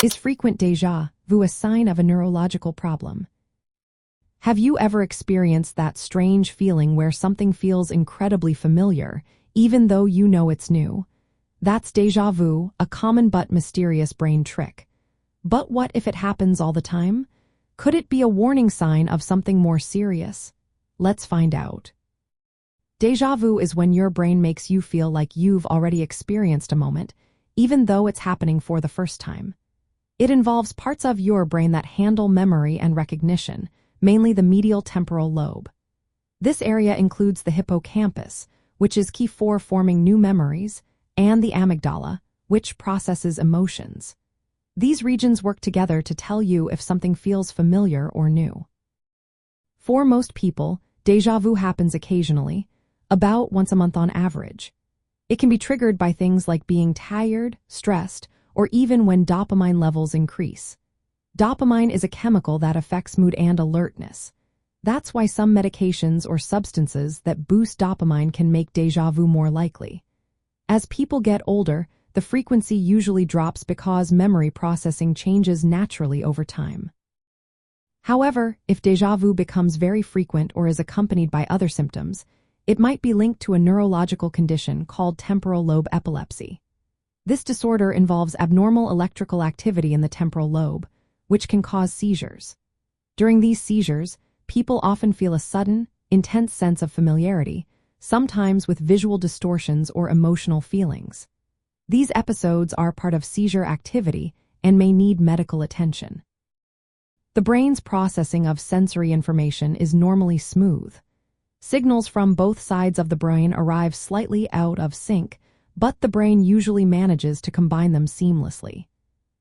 Is frequent déjà vu a sign of a neurological problem? Have you ever experienced that strange feeling where something feels incredibly familiar, even though you know it's new? That's déjà vu, a common but mysterious brain trick. But what if it happens all the time? Could it be a warning sign of something more serious? Let's find out. Déjà vu is when your brain makes you feel like you've already experienced a moment, even though it's happening for the first time. It involves parts of your brain that handle memory and recognition, mainly the medial temporal lobe. This area includes the hippocampus, which is key for forming new memories, and the amygdala, which processes emotions. These regions work together to tell you if something feels familiar or new. For most people, déjà vu happens occasionally, about once a month on average. It can be triggered by things like being tired, stressed, or even when dopamine levels increase. Dopamine is a chemical that affects mood and alertness. That's why some medications or substances that boost dopamine can make déjà vu more likely. As people get older, the frequency usually drops because memory processing changes naturally over time. However, if déjà vu becomes very frequent or is accompanied by other symptoms, it might be linked to a neurological condition called temporal lobe epilepsy. This disorder involves abnormal electrical activity in the temporal lobe, which can cause seizures. During these seizures, people often feel a sudden, intense sense of familiarity, sometimes with visual distortions or emotional feelings. These episodes are part of seizure activity and may need medical attention. The brain's processing of sensory information is normally smooth. Signals from both sides of the brain arrive slightly out of sync, but the brain usually manages to combine them seamlessly.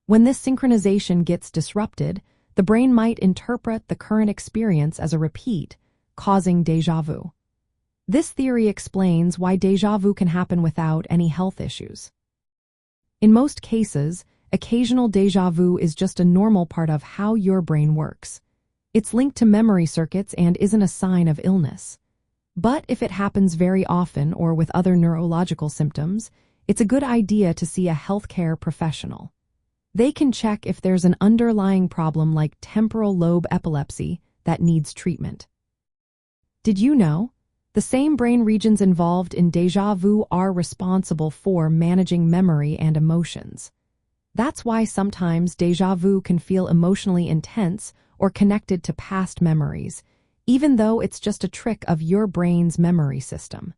When this synchronization gets disrupted, the brain might interpret the current experience as a repeat, causing déjà vu. This theory explains why déjà vu can happen without any health issues. In most cases, occasional déjà vu is just a normal part of how your brain works. It's linked to memory circuits and isn't a sign of illness. But if it happens very often or with other neurological symptoms, it's a good idea to see a healthcare professional. They can check if there's an underlying problem like temporal lobe epilepsy that needs treatment. Did you know? The same brain regions involved in déjà vu are responsible for managing memory and emotions. That's why sometimes déjà vu can feel emotionally intense or connected to past memories, even though it's just a trick of your brain's memory system.